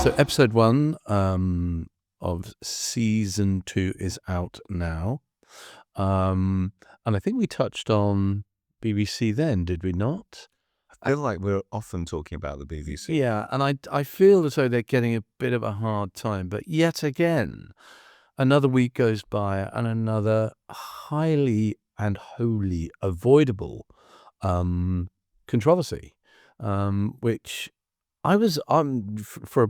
So episode 1 of season 2 is out now. And I think we touched on BBC then, did we not? I feel like we're often talking about the BBC. Yeah, and I feel as though they're getting a bit of a hard time. But yet again, another week goes by and another highly and wholly avoidable controversy, which for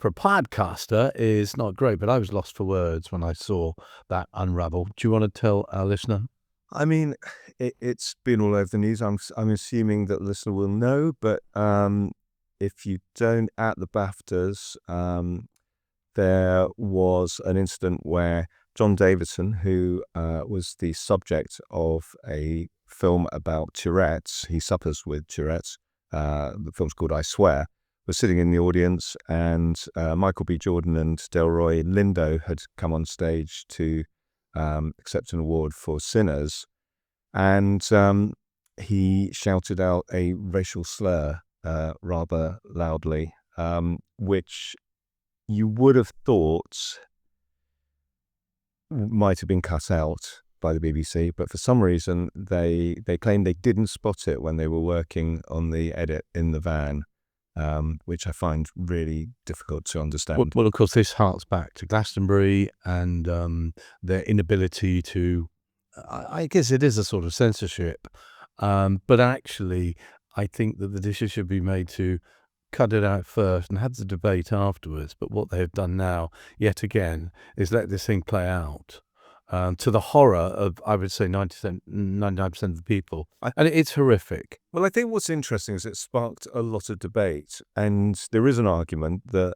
a podcaster is not great, but I was lost for words when I saw that unravel. Do you want to tell our listener? I mean, it's been all over the news. I'm assuming that the listener will know, but if you don't, at the BAFTAs, there was an incident where John Davidson, who was the subject of a film about Tourettes, he suffers with Tourettes. The film's called I Swear. Was sitting in the audience, and Michael B. Jordan and Delroy Lindo had come on stage to accept an award for Sinners, and he shouted out a racial slur rather loudly, which you would have thought might have been cut out by the BBC, but for some reason they claimed they didn't spot it when they were working on the edit in the van. Which I find really difficult to understand. Well, of course, this harks back to Glastonbury and their inability to, I guess it is a sort of censorship, but actually I think that the decision should be made to cut it out first and have the debate afterwards. But what they have done now, yet again, is let this thing play out. To the horror of, I would say, 99% of the people. And it's horrific. Well, I think what's interesting is it sparked a lot of debate. And there is an argument that,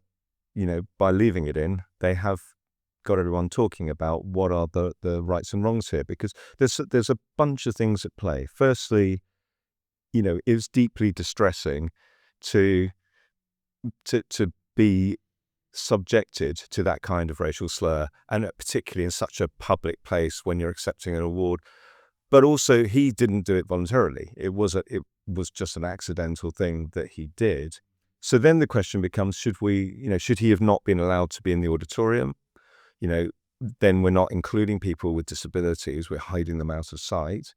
by leaving it in, they have got everyone talking about what are the rights and wrongs here. Because there's a bunch of things at play. Firstly, it was deeply distressing to be subjected to that kind of racial slur, and particularly in such a public place when you're accepting an award. But also, he didn't do it voluntarily. It was just an accidental thing that he did. So then the question becomes: should he have not been allowed to be in the auditorium? Then we're not including people with disabilities. We're hiding them out of sight.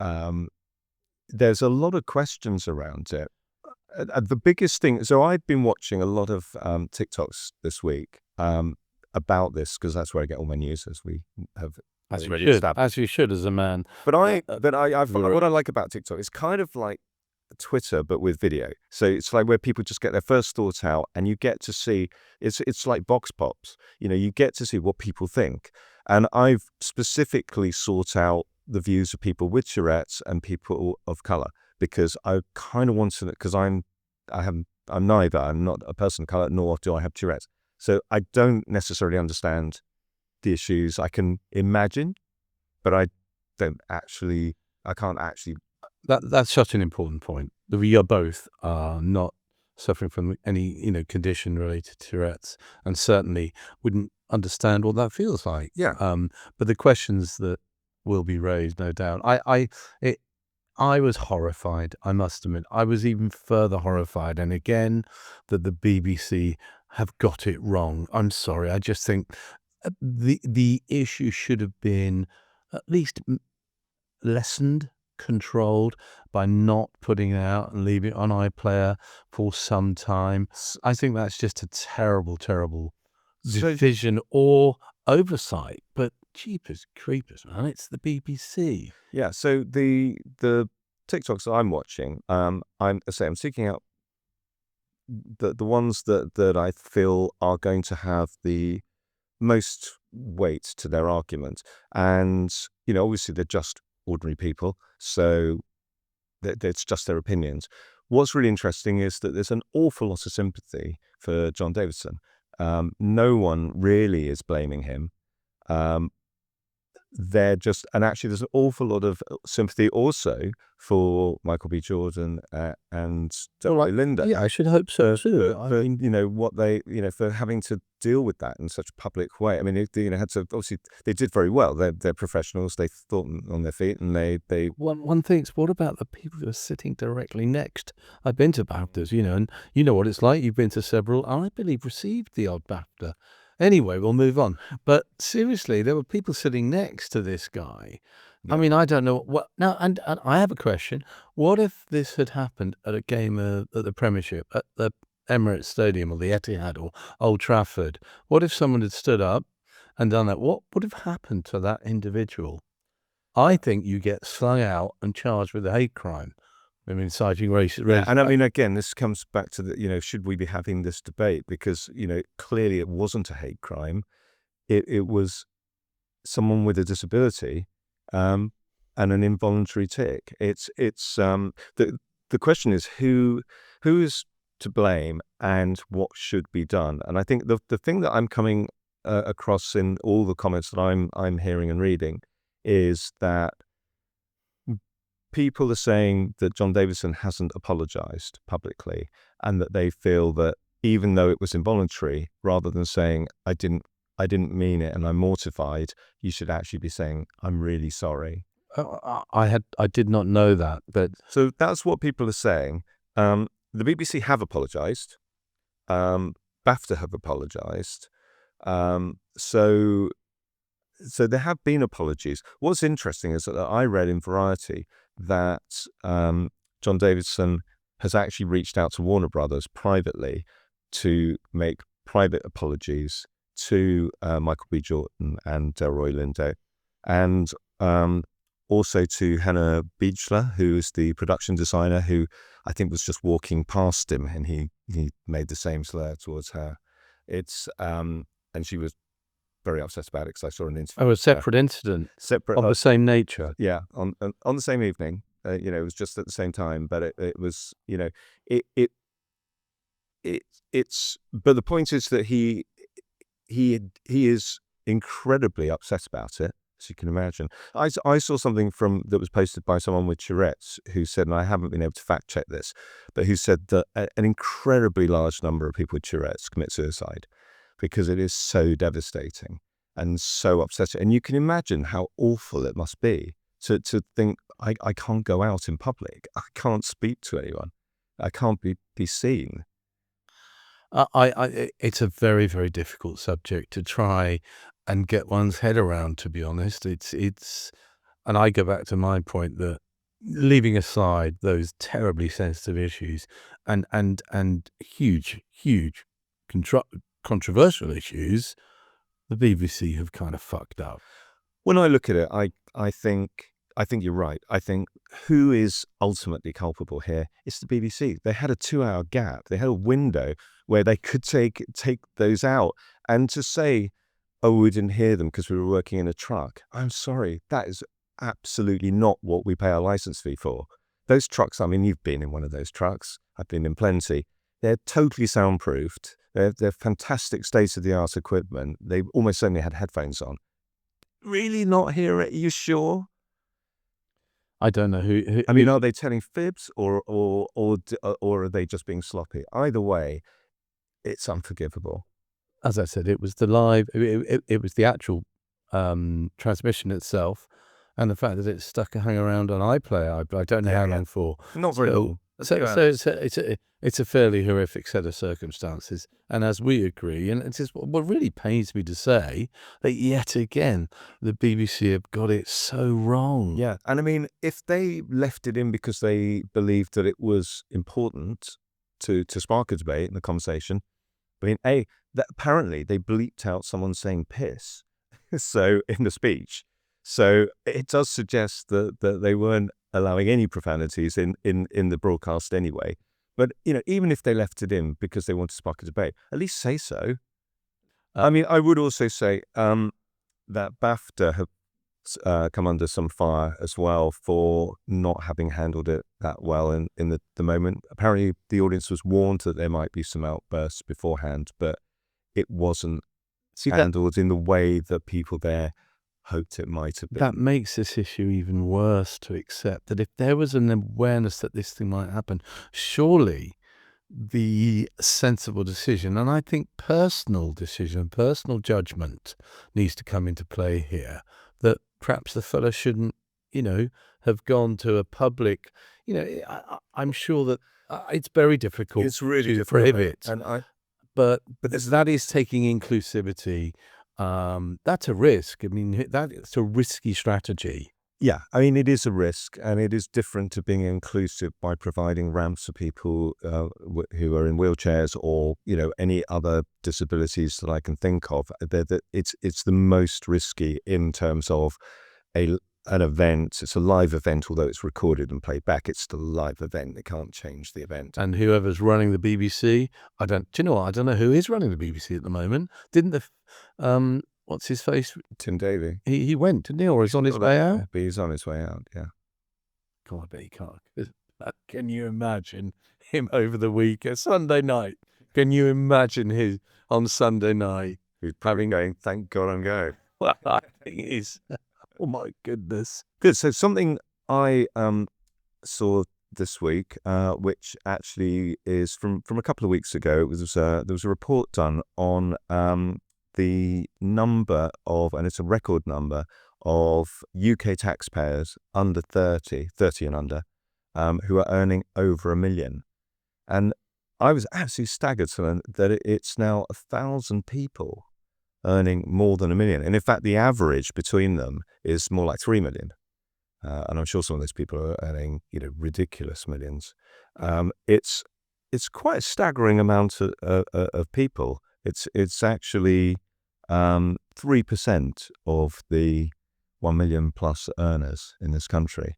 There's a lot of questions around it. The biggest thing, so I've been watching a lot of TikToks this week about this, because that's where I get all my news, as we have already established. As you should, as a man. But what I like about TikTok is kind of like Twitter, but with video. So it's like where people just get their first thoughts out, and you get to see, it's like box pops. You get to see what people think. And I've specifically sought out the views of people with Tourette's and people of color, because I kind of want to, because I'm neither. I'm not a person of color, nor do I have Tourette's. So I don't necessarily understand the issues. I can imagine, but I can't actually. That's such an important point. We are both not suffering from any condition related to Tourette's, and certainly wouldn't understand what that feels like. Yeah. But the questions that will be raised, no doubt. I was horrified, I must admit. I was even further horrified. And again, that the BBC have got it wrong. I'm sorry. I just think the issue should have been at least lessened, controlled, by not putting it out and leaving it on iPlayer for some time. I think that's just a terrible, terrible decision or oversight. But Jeepers creepers, man, it's the BBC. Yeah, so the TikToks I'm watching, I'm seeking out the ones that I feel are going to have the most weight to their argument. And, obviously they're just ordinary people, so it's just their opinions. What's really interesting is that there's an awful lot of sympathy for John Davidson. No one really is blaming him. they're just, and actually there's an awful lot of sympathy also for Michael B. Jordan and Linda. Yeah, I should hope so too. For what they, for having to deal with that in such a public way. I mean, they had to, obviously they did very well. They're professionals. They thought on their feet, and they. One thinks, what about the people who are sitting directly next? I've been to BAFTAs, and you know what it's like. You've been to several. I believe received the odd BAFTA. Anyway, we'll move on. But seriously, there were people sitting next to this guy. Yeah. I mean, I don't know what now. And I have a question. What if this had happened at a game at the Premiership at the Emirates Stadium or the Etihad or Old Trafford? What if someone had stood up and done that? What would have happened to that individual? I think you get slung out and charged with a hate crime. I mean, inciting racist. Yeah, and I mean, again, this comes back to the, should we be having this debate? Because, clearly it wasn't a hate crime. It was someone with a disability, and an involuntary tic. The question is who is to blame and what should be done. And I think the thing that I'm coming across in all the comments that I'm hearing and reading is that people are saying that John Davidson hasn't apologized publicly, and that they feel that even though it was involuntary, rather than saying I didn't mean it and I'm mortified, you should actually be saying I'm really sorry. I did not know that, but so that's what people are saying. The BBC have apologized. BAFTA have apologized. So there have been apologies. What's interesting is that I read in Variety that John Davidson has actually reached out to Warner Brothers privately to make private apologies to Michael B. Jordan and Delroy Lindo, and also to Hannah Beachler, who is the production designer, who I think was just walking past him and he made the same slur towards her. And she was very upset about it because I saw an interview. Oh, a separate incident, of the same nature. Yeah, on the same evening. It was just at the same time, but it was, it's. But the point is that he is incredibly upset about it, as you can imagine. I saw something that was posted by someone with Tourettes who said, and I haven't been able to fact check this, but who said that an incredibly large number of people with Tourettes commit suicide because it is so devastating and so upsetting. And you can imagine how awful it must be to think, I can't go out in public. I can't speak to anyone. I can't be seen. It's a very, very difficult subject to try and get one's head around, to be honest. And I go back to my point that leaving aside those terribly sensitive issues and huge controversial issues, the BBC have kind of fucked up. When I look at it, I think you're right. I think who is ultimately culpable here? It's the BBC. They had a 2-hour gap. They had a window where they could take those out. And to say, oh, we didn't hear them because we were working in a truck. I'm sorry. That is absolutely not what we pay our license fee for. Those trucks, I mean, you've been in one of those trucks. I've been in plenty. They're totally soundproofed. They're fantastic state-of-the-art equipment. They almost certainly had headphones on. Really not hear it? Are you sure? I don't know who. I mean, are they telling fibs or are they just being sloppy? Either way, it's unforgivable. As I said, it was the live. It was the actual transmission itself, and the fact that it's stuck hung around on iPlayer. I don't know how long for. Not very long. So it's a fairly horrific set of circumstances, and as we agree, and it's just what really pains me to say that yet again the BBC have got it so wrong. Yeah, and I mean, if they left it in because they believed that it was important to spark a debate in the conversation, I mean, that apparently they bleeped out someone saying piss, so in the speech, so it does suggest that they weren't allowing any profanities in the broadcast anyway. But, even if they left it in because they want to spark a debate, at least say so. I mean, I would also say that BAFTA have come under some fire as well for not having handled it that well in the moment. Apparently, the audience was warned that there might be some outbursts beforehand, but it wasn't handled in the way that people there hoped it might have been. That makes this issue even worse to accept, that if there was an awareness that this thing might happen, surely the sensible decision, and I think personal decision, personal judgment needs to come into play here, that perhaps the fellow shouldn't, have gone to a public, I'm sure that it's very difficult It's really to difficult, prohibit, and but that is taking inclusivity. That's a risk. I mean, that's a risky strategy. yeah, I mean, it is a risk, and it is different to being inclusive by providing ramps for people who are in wheelchairs or, any other disabilities that I can think of. It's the most risky in terms of an event. It's a live event, although it's recorded and played back. It's still a live event. They can't change the event. And whoever's running the BBC, do you know what? I don't know who is running the BBC at the moment. Didn't what's his face? Tim Daly. He went, didn't he? Or he's on his way out? But he's on his way out, yeah. God, I bet he can't. Can you imagine him over the week, Sunday night? Can you imagine his on Sunday night? He's probably going, thank God I'm going. Well, I think he's, oh my goodness. Good. So something I saw this week, which actually is from a couple of weeks ago. It was there was a report done on the number of, and it's a record number of UK taxpayers under 30 and under, who are earning over $1 million. And I was absolutely staggered to learn that it's now 1,000 people earning more than $1 million. And in fact, the average between them is more like 3 million. And I'm sure some of those people are earning, ridiculous millions. It's quite a staggering amount of people. It's actually 3% of the 1 million plus earners in this country,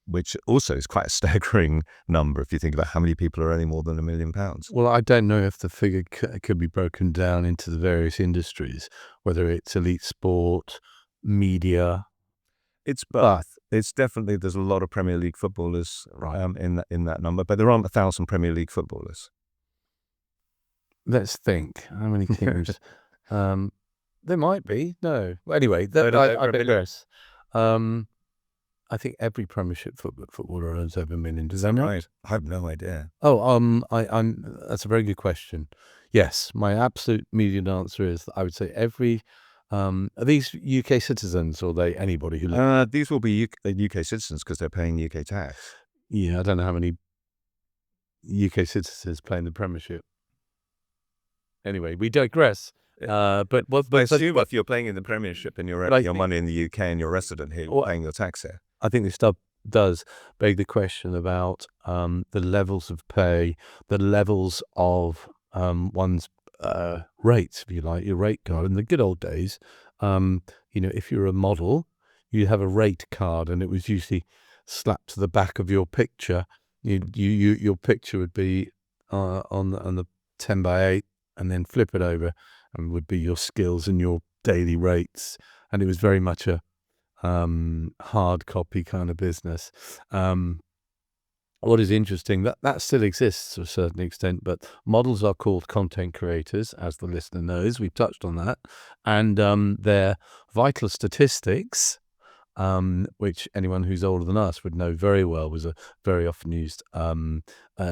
which also is quite a staggering number if you think about how many people are earning more than £1 million. Well, I don't know if the figure could be broken down into the various industries, whether it's elite sport, media. It's both. It's definitely, there's a lot of Premier League footballers in that number, but there aren't 1,000 Premier League footballers. Let's think. How many teams? There might be. No. Well, anyway, I digress. I think every Premiership footballer earns over $1 million. Does that right? I have no idea. Oh, that's a very good question. Yes, my absolute immediate answer is that I would say every. Are these UK citizens, or are they anybody who? These will be UK citizens because they're paying UK tax. Yeah, I don't know how many UK citizens play in the Premiership. Anyway, we digress. But I assume if you're playing in the Premiership and you're earning your money in the UK and you're a resident here, you're paying your tax here. I think this stuff does beg the question about the levels of pay, the levels of one's rates, if you like, your rate card. In the good old days, if you're a model, you have a rate card, and it was usually slapped to the back of your picture. Your picture would be on the 10 by 8, and then flip it over, and would be your skills and your daily rates. And it was very much a hard copy kind of business. What is interesting, that still exists to a certain extent, but models are called content creators, as the listener knows. We've touched on that. And their vital statistics, which anyone who's older than us would know very well, was a very often used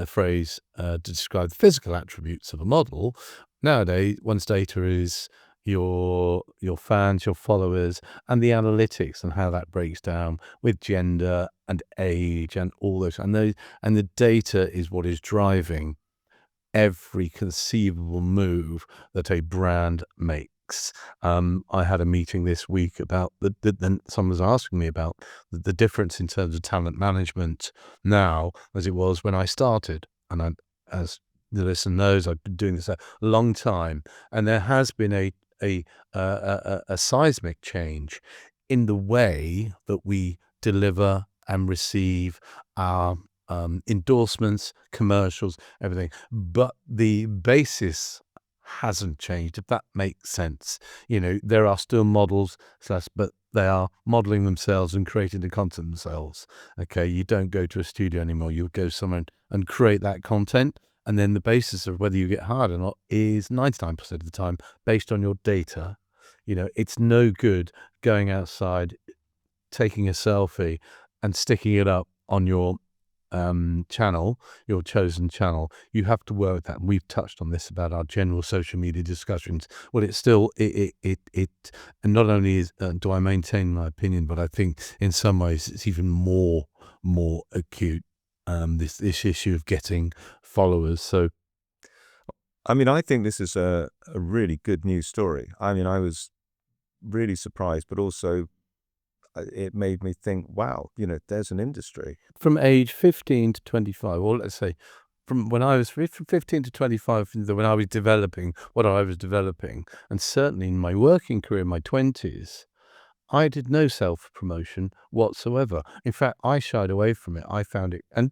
phrase to describe the physical attributes of a model. Nowadays, one's data is your fans, your followers, and the analytics and how that breaks down with gender and age and all those. And the data is what is driving every conceivable move that a brand makes. I had a meeting this week about someone was asking me about the difference in terms of talent management now as it was when I started. And as the listener knows, I've been doing this a long time, and there has been a seismic change in the way that we deliver and receive our endorsements, commercials, everything. But the basis hasn't changed, if that makes sense. There are still models, but they are modeling themselves and creating the content themselves. Okay, you don't go to a studio anymore. You go somewhere and create that content. And then the basis of whether you get hired or not is 99% of the time based on your data, It's no good going outside, taking a selfie and sticking it up on your channel, your chosen channel. You have to work that. And we've touched on this about our general social media discussions. Well, it's still, and not only do I maintain my opinion, but I think in some ways it's even more acute, this issue of getting followers. So, I mean, I think this is a really good news story. I mean, I was really surprised, but also it made me think, wow, there's an industry. from age 15 to 25, or let's say from when I was from 15 to 25, when I was developing what I was developing, and certainly in my working career in my 20s, I did no self-promotion whatsoever. In fact, I shied away from it. I found it, and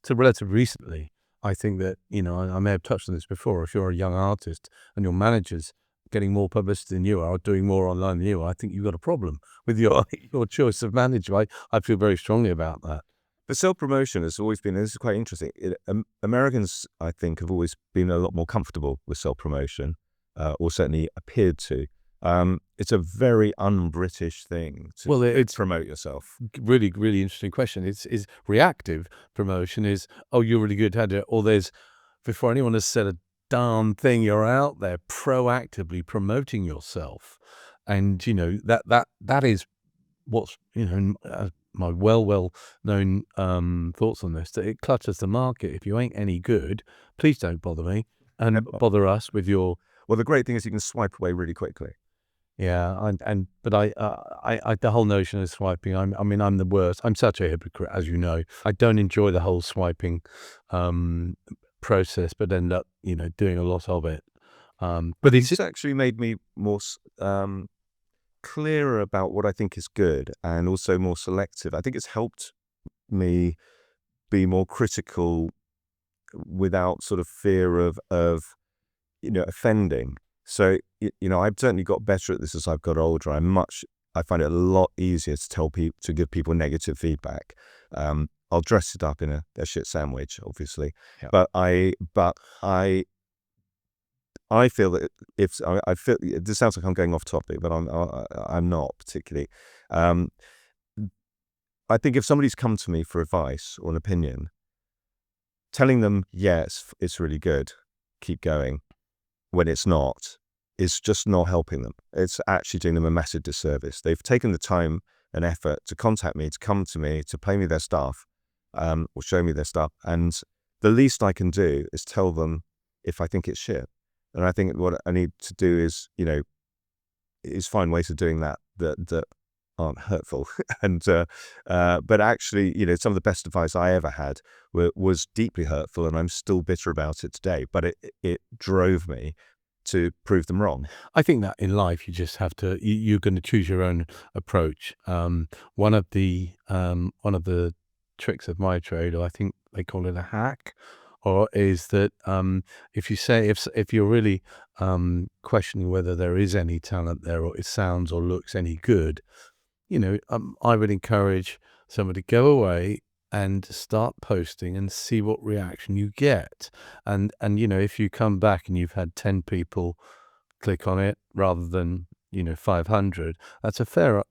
so relatively recently, I think that, I may have touched on this before, if you're a young artist and your manager's getting more publicity than you are, or doing more online than you are, I think you've got a problem with your choice of manager. I feel very strongly about that. But self-promotion has always been, this is quite interesting. Americans, I think, have always been a lot more comfortable with self-promotion, or certainly appeared to. It's a very un-British thing to Well, it's promote yourself. really, really interesting question. Is reactive promotion is, oh, you're really good at it, or there's, before anyone has said a darn thing, you're out there proactively promoting yourself. And, that is what's, my well-known thoughts on this, that it clutters the market. If you ain't any good, please don't bother me and bother us with your... Well, the great thing is you can swipe away really quickly. Yeah, but I the whole notion of swiping, I'm the worst. I'm such a hypocrite, as you know. I don't enjoy the whole swiping process, but end up, doing a lot of it. But It's actually made me more clearer about what I think is good, and also more selective. I think it's helped me be more critical without sort of fear of offending. So, I've certainly got better at this as I've got older. I find it a lot easier to tell people, to give people negative feedback. I'll dress it up in a shit sandwich, obviously, Yeah. but I feel that I feel, this sounds like I'm going off topic, but I'm not particularly. I think if somebody's come to me for advice or an opinion, telling them, yes, it's really good, keep going, when it's not, is just not helping them. It's actually doing them a massive disservice. They've taken the time and effort to contact me, to come to me, to play me their stuff, or show me their stuff. And the least I can do is tell them if I think it's shit. And I think what I need to do is, is find ways of doing that aren't hurtful. And but actually, some of the best advice I ever had was deeply hurtful, and I'm still bitter about it today. But it drove me to prove them wrong. I think that in life, you just have to, you're going to choose your own approach. One of the tricks of my trade, or I think they call it a hack, or is that if you say, if you're really questioning whether there is any talent there, or it sounds or looks any good, I would encourage somebody to go away and start posting and see what reaction you get. And if you come back and you've had 10 people click on it rather than 500, that's a fair.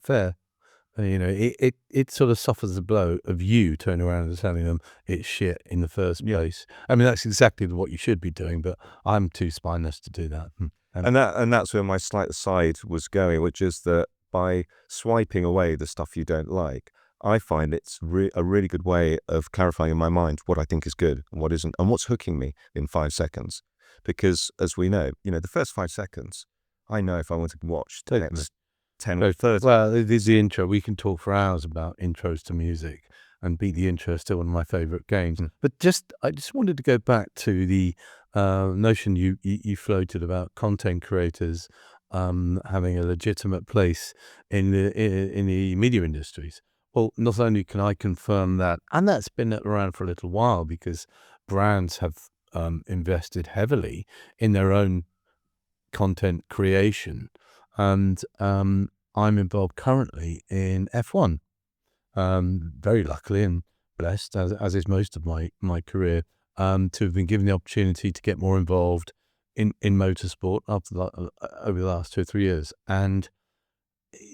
It sort of softens the blow of you turning around and telling them it's shit in the first place. I mean, that's exactly what you should be doing, but I'm too spineless to do that. And that's where my slight aside was going, which is that by swiping away the stuff you don't like, I find it's a really good way of clarifying in my mind what I think is good and what isn't, and what's hooking me in 5 seconds. Because as we know, the first 5 seconds, I know if I want to watch the next 10 or 30. Well, it is the intro. We can talk for hours about intros to music, and Beat the Intro is still one of my favorite games. But I just wanted to go back to the notion you floated about content creators having a legitimate place in the media industries. Well, not only can I confirm that, and that's been around for a little while, because brands have invested heavily in their own content creation, and I'm involved currently in F1. Very luckily and blessed, as is most of my career, to have been given the opportunity to get more involved in motorsport after over the last 2 or 3 years, and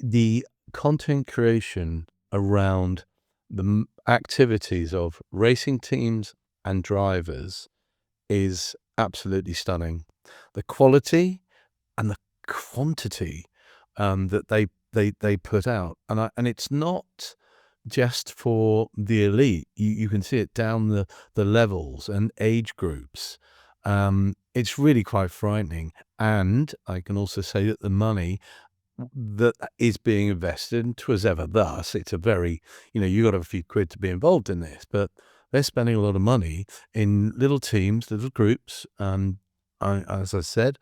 the content creation around the activities of racing teams and drivers is absolutely stunning. The quality and the quantity that they put out, and it's not just for the elite. You can see it down the levels and age groups. It's really quite frightening, and I can also say that the money that is being invested, and 'twas ever thus, it's a very, you got a few quid to be involved in this, but they're spending a lot of money in little teams, little groups, as I said,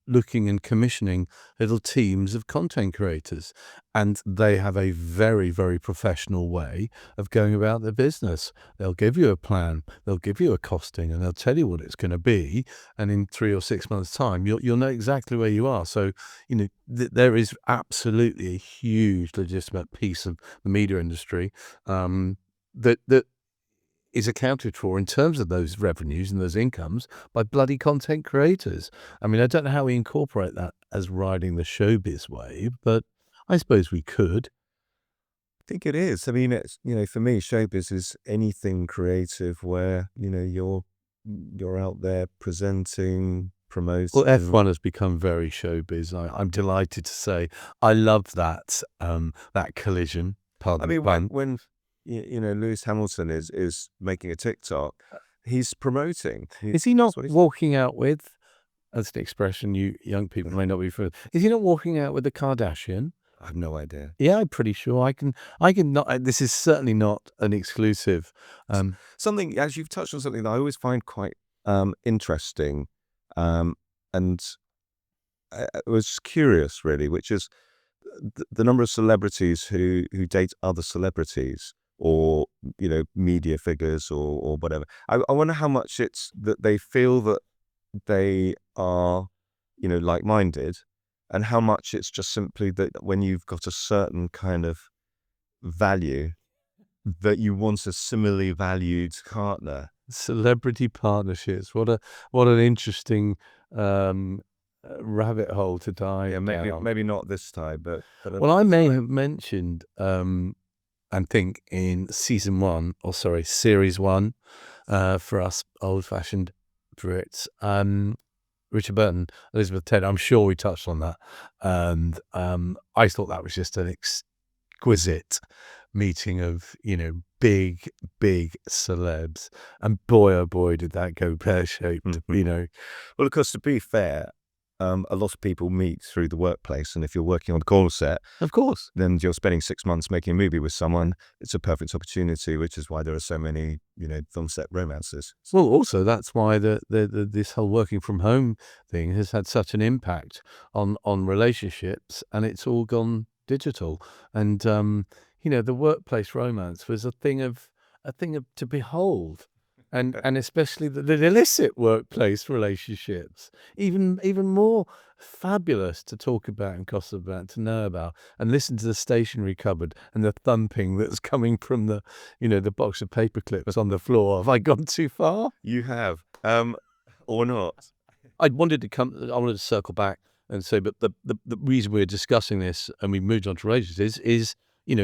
looking and commissioning little teams of content creators, and they have a very, very professional way of going about their business. They'll give you a plan, they'll give you a costing, and they'll tell you what it's going to be, and in 3 or 6 months' time you'll know exactly where you are. So there is absolutely a huge legitimate piece of the media industry that is accounted for in terms of those revenues and those incomes by bloody content creators. I mean, I don't know how we incorporate that as riding the showbiz wave, but I suppose we could. I think it is. I mean, it's, for me, showbiz is anything creative where, you're out there presenting, Well, promoting. F1 has become very showbiz. I'm delighted to say. I love that collision. Pardon I the mean, pun. when Lewis Hamilton is making a TikTok, he's promoting. Is he not That's what he's- walking out with? That's the expression you young people may not be familiar. Is he not walking out with a Kardashian? I have no idea. Yeah, I'm pretty sure I can not. This is certainly not an exclusive. Something, as you've touched on something that I always find quite interesting, and I was curious, really, which is the number of celebrities who date other celebrities, or media figures, or whatever. I wonder how much it's that they feel that they are like-minded, and how much it's just simply that when you've got a certain kind of value, that you want a similarly valued partner. Celebrity partnerships. What an interesting rabbit hole to dive down. Maybe not this time, but Well, I may have mentioned, I think in series 1, for us old-fashioned Brits, Richard Burton, Elizabeth Taylor. I'm sure we touched on that, and I thought that was just an exquisite meeting of big celebs, and boy oh boy did that go pear-shaped. Well, of course, to be fair, a lot of people meet through the workplace, and if you're working on the call set, Of course. then you're spending 6 months making a movie with someone. It's a perfect opportunity, which is why there are so many film set romances. Well, also that's why this whole working from home thing has had such an impact on relationships, and it's all gone digital. And the workplace romance was a thing of to behold, and especially the illicit workplace relationships, even more fabulous to talk about and gossip about, to know about, and listen to the stationery cupboard and the thumping that's coming from the the box of paper clips on the floor. Have I gone too far? You have, or not? I wanted to circle back and say, but the reason we're discussing this and we moved on to races is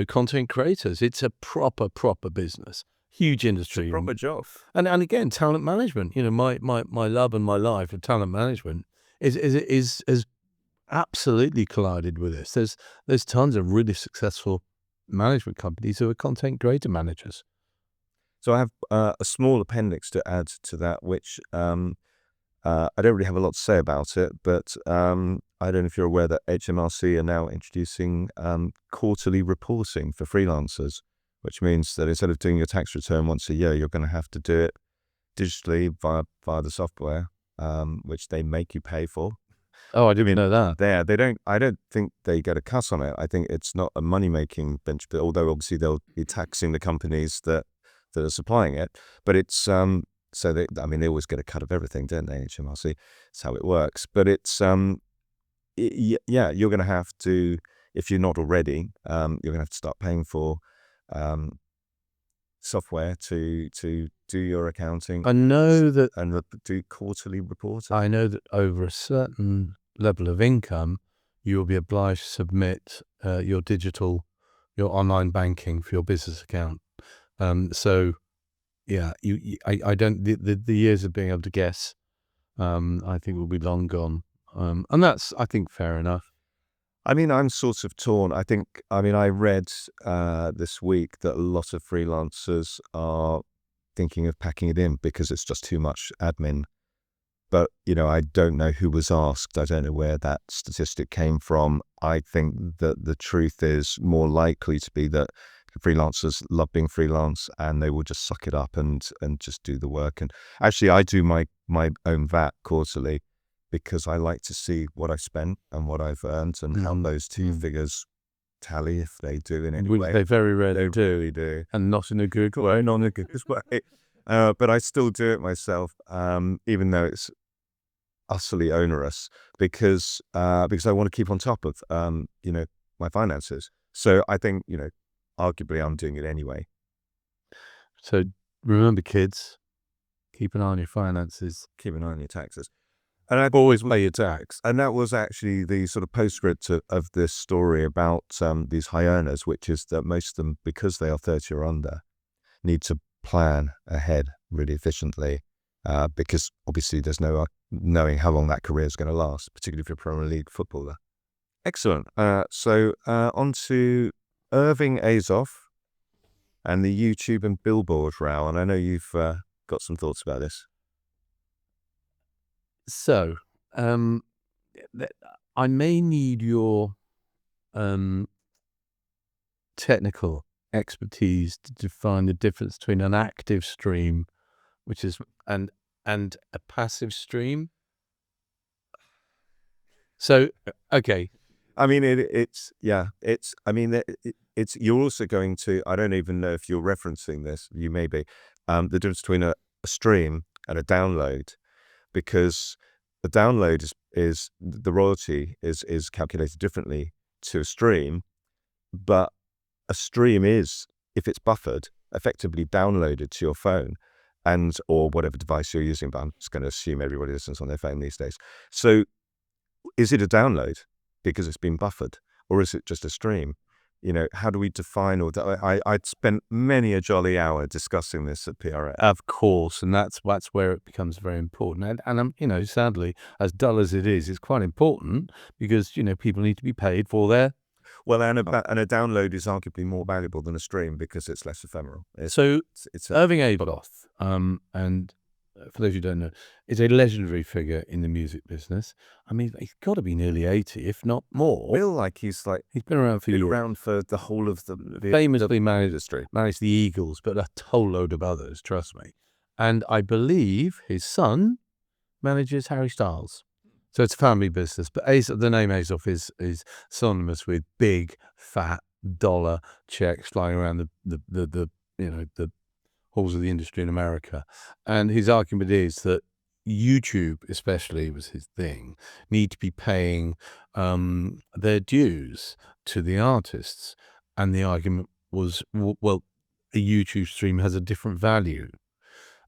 content creators. It's a proper business, huge industry, Proper job. and again, talent management. My love and my life of talent management is absolutely collided with this. There's tons of really successful management companies who are content creator managers. So I have a small appendix to add to that, which I don't really have a lot to say about it, but I don't know if you're aware that HMRC are now introducing quarterly reporting for freelancers, which means that instead of doing your tax return once a year, you're going to have to do it digitally via the software, which they make you pay for. Oh, I didn't know that. I don't think they get a cut on it. I think it's not a money-making bench, but although obviously they'll be taxing the companies that are supplying it, but it's so they always get a cut of everything, don't they? HMRC, that's how it works. But it's yeah, you're going to have to, if you're not already, you're going to have to start paying for software to do your accounting. I know that and do quarterly reporting. I know that over a certain level of income, you will be obliged to submit your online banking for your business account. So yeah, I don't, the years of being able to guess, I think will be long gone. And that's, I think, fair enough. I mean, I'm sort of torn. I read this week that a lot of freelancers are thinking of packing it in because it's just too much admin. But, I don't know who was asked. I don't know where that statistic came from. I think that the truth is more likely to be that freelancers love being freelance and they will just suck it up and just do the work. And actually, I do my own VAT quarterly because I like to see what I spent and what I've earned and how those two figures tally, if they do in any way. They very rarely do. Really do. And not in a good way. Not in a good way. But I still do it myself, even though it's utterly onerous, because I want to keep on top of my finances. So I think arguably I'm doing it anyway. So remember, kids, keep an eye on your finances. Keep an eye on your taxes. And I've always pay your tax. And that was actually the sort of postscript of this story about these high earners, which is that most of them, because they are 30 or under, need to plan ahead really efficiently, because obviously there's no knowing how long that career is going to last, particularly if you're a Premier League footballer. Excellent. So on to Irving Azoff and the YouTube and Billboard row. And I know you've got some thoughts about this. So, I may need your technical expertise to define the difference between an active stream, which is and a passive stream. So, okay. I mean, it's you're also going to, I don't even know if you're referencing this, you may be, the difference between a stream and a download. Because the download is the royalty is calculated differently to a stream, but a stream is, if it's buffered, effectively downloaded to your phone or whatever device you're using, but I'm just going to assume everybody listens on their phone these days. So is it a download because it's been buffered, or is it just a stream? How do we define all that? I'd spent many a jolly hour discussing this at PRS. Of course, and that's where it becomes very important. And sadly, as dull as it is, it's quite important because people need to be paid for their. Well, and a download is arguably more valuable than a stream because it's less ephemeral. Irving Azoff, and for those who don't know, is a legendary figure in the music business. I mean, he's got to be nearly 80, if not more. I feel like he's been around for years. Around for the whole of the famously managed the Eagles, but a whole load of others, trust me. And I believe his son manages Harry Styles. So it's a family business. But the name Azoff is synonymous with big, fat dollar checks flying around the halls of the industry in America. And his argument is that YouTube, especially, was his thing, need to be paying their dues to the artists. And the argument was, well, a YouTube stream has a different value.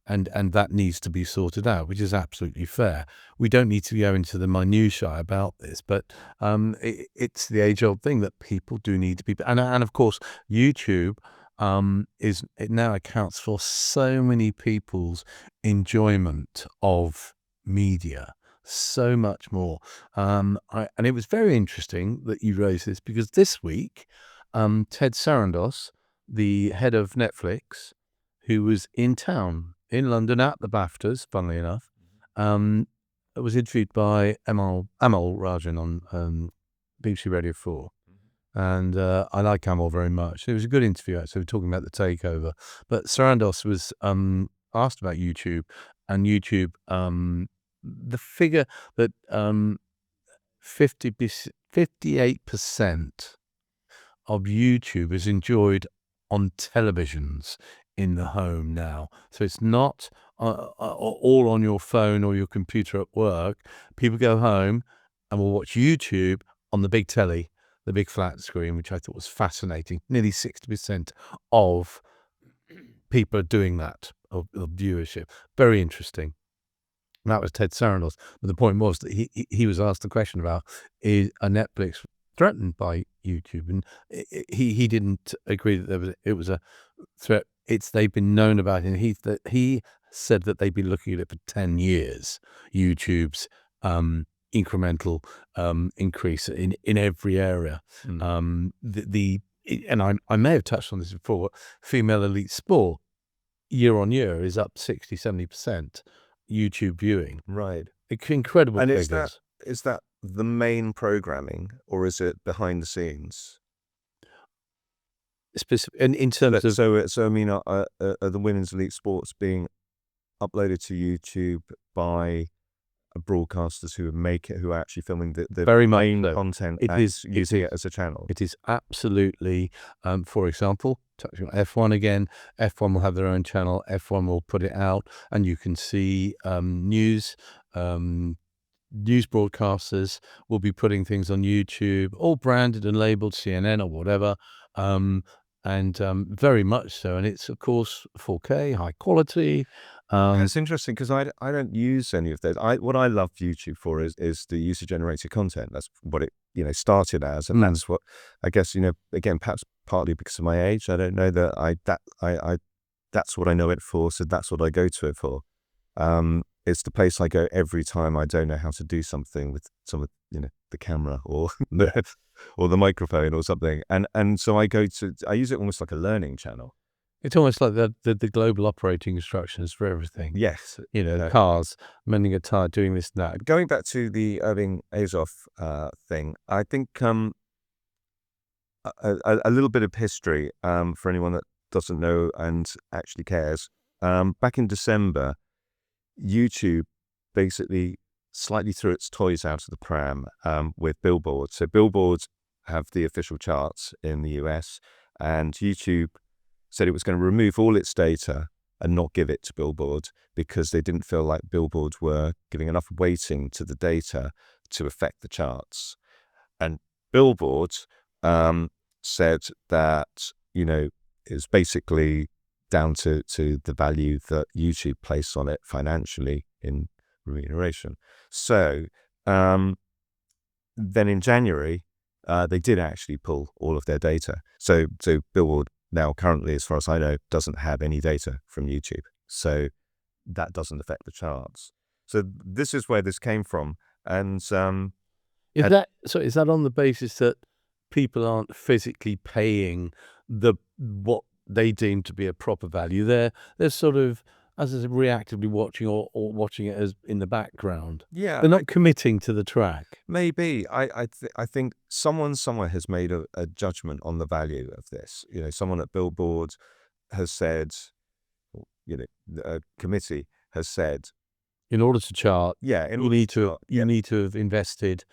And that needs to be sorted out, which is absolutely fair. We don't need to go into the minutiae about this, but it's the age-old thing that people do need to be. And of course, YouTube it now accounts for so many people's enjoyment of media, so much more. And it was very interesting that you raised this because this week, Ted Sarandos, the head of Netflix, who was in town in London at the BAFTAs, funnily enough, was interviewed by Amal Rajan on BBC Radio 4. And I like Amal very much. It was a good interview, actually. We're talking about the takeover. But Sarandos was asked about YouTube, and YouTube, the figure that 58% of YouTube is enjoyed on televisions in the home now. So it's not all on your phone or your computer at work. People go home and will watch YouTube on the big telly, the big flat screen, which I thought was fascinating. Nearly 60% of people are doing that of viewership. Very interesting. And that was Ted Sarandos. But the point was that he was asked the question about, is a Netflix threatened by YouTube? And he didn't agree that it was a threat. They've been known about it. And he said that they've been looking at it for 10 years, YouTube's incremental increase in every area. And I may have touched on this before, female elite sport year on year is up 60-70% YouTube viewing. Right. Incredible And figures. is that the main programming, or is it behind the scenes? And in terms of, So I mean, are the women's elite sports being uploaded to YouTube by broadcasters who are actually filming the very much main so. content using it as a channel? It is absolutely, for example, touching on F1 again, F1 will have their own channel, F1 will put it out, and you can see news broadcasters will be putting things on YouTube, all branded and labeled CNN or whatever, and very much so. And it's, of course, 4K, high quality. It's interesting because I don't use any of those. What I love YouTube for is the user generated content. That's what it started as, and that's what I guess again, perhaps partly because of my age, I don't know that I that's what I know it for. So that's what I go to it for. It's the place I go every time I don't know how to do something with some of the camera or the microphone or something, and so I use it almost like a learning channel. It's almost like the global operating instructions for everything. Yes. Cars, mending a tire, doing this and that. Going back to the Irving Azoff thing, I think a little bit of history for anyone that doesn't know and actually cares. Back in December, YouTube basically slightly threw its toys out of the pram with Billboard. So Billboard have the official charts in the US, and YouTube said it was going to remove all its data and not give it to Billboard because they didn't feel like Billboard were giving enough weighting to the data to affect the charts. And Billboard said that, it was basically down to the value that YouTube placed on it financially in remuneration. So then in January, they did actually pull all of their data. So Billboard now currently, as far as I know, doesn't have any data from YouTube. So that doesn't affect the charts. So this is where this came from. And is that on the basis that people aren't physically paying what they deem to be a proper value? They're sort of, as I said, reactively watching or watching it as in the background. Yeah, they're not committing to the track. Maybe I think someone somewhere has made a judgment on the value of this. Someone at Billboard has said, a committee has said, in order to chart, you need to have invested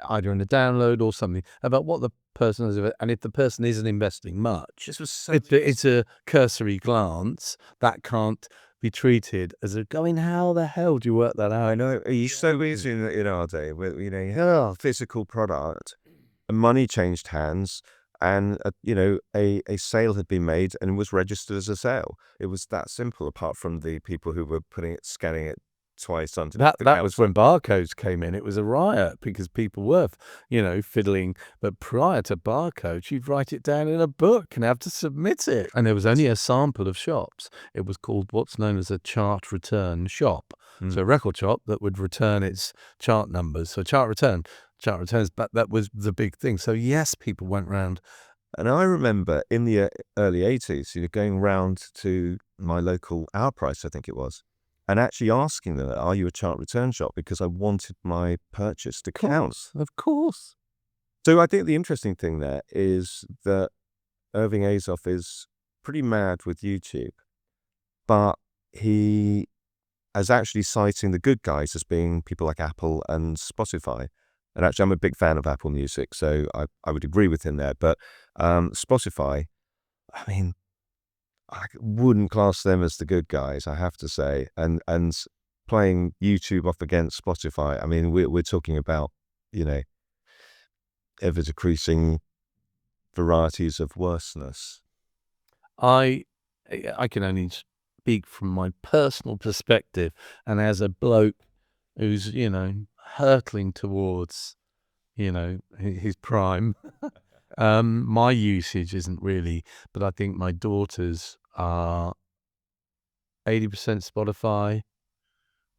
either in a download or something about what the person is, and if the person isn't investing much, it's a cursory glance that can't be treated as going, how the hell do you work that out? I know it's so easy in our day where physical product, money changed hands, and a sale had been made and was registered as a sale. It was that simple. Apart from the people who were scanning it twice under that was when barcodes came in. It was a riot because people were fiddling, but prior to barcodes, you'd write it down in a book and have to submit it, and there was only a sample of shops. It was called what's known as a chart return shop. So a record shop that would return its chart numbers. So chart returns, but that was the big thing. So yes, people went round. And I remember in the early 80s, going round to my local Our Price, I think it was, and actually asking them, are you a chart return shop? Because I wanted my purchase to count. Of course. So I think the interesting thing there is that Irving Azoff is pretty mad with YouTube, but he is actually citing the good guys as being people like Apple and Spotify. And actually, I'm a big fan of Apple Music, so I would agree with him there. But Spotify, I mean, I wouldn't class them as the good guys, I have to say. And playing YouTube off against Spotify, I mean, we're talking about, ever decreasing varieties of worseness. I I can only speak from my personal perspective, and as a bloke who's, hurtling towards, his prime, my usage isn't really, but I think my daughters are 80% Spotify,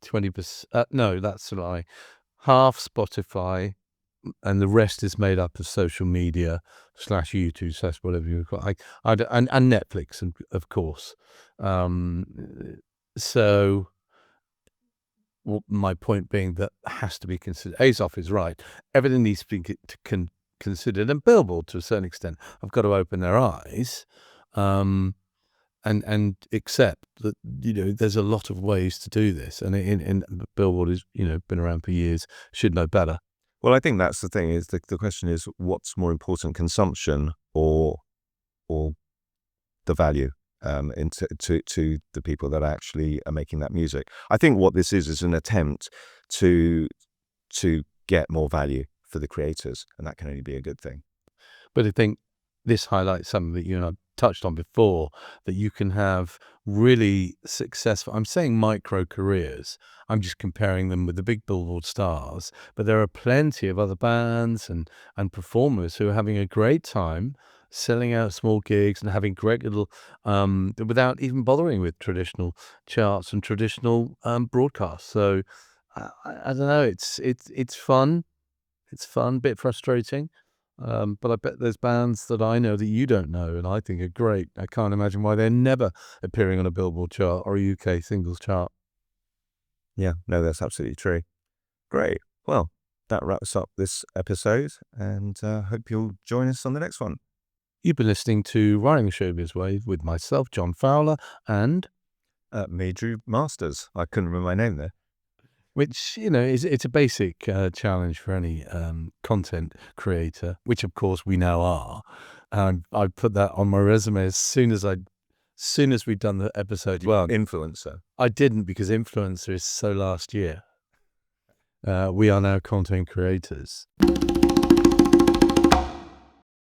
20%, no, that's a lie, half Spotify, and the rest is made up of social media / YouTube / whatever you call it. And Netflix, and of course. So my point being that has to be considered. Azoff is right. Everything needs to be considered, and Billboard to a certain extent have got to open their eyes, and accept that there's a lot of ways to do this, and in Billboard is been around for years, should know better. Well, I think that's the thing. Is the question is what's more important, consumption or the value to the people that actually are making that music. I think what this is an attempt to get more value for the creators, and that can only be a good thing. But I think this highlights something that you and I touched on before, that you can have really successful, I'm saying micro careers, I'm just comparing them with the big Billboard stars, but there are plenty of other bands and performers who are having a great time selling out small gigs and having great little, without even bothering with traditional charts and traditional broadcasts. So I don't know, it's fun. It's fun, bit frustrating. But I bet there's bands that I know that you don't know and I think are great. I can't imagine why they're never appearing on a Billboard chart or a UK singles chart. Yeah, no, that's absolutely true. Great. Well, that wraps up this episode, and hope you'll join us on the next one. You've been listening to Riding the Showbiz Wave with myself, John Fowler, and me, Drew Masters. I couldn't remember my name there. which, it's a basic challenge for any content creator, which of course we now are. And I put that on my resume as soon as we'd done the episode. Well, Influencer. I didn't, because influencer is so last year. We are now content creators.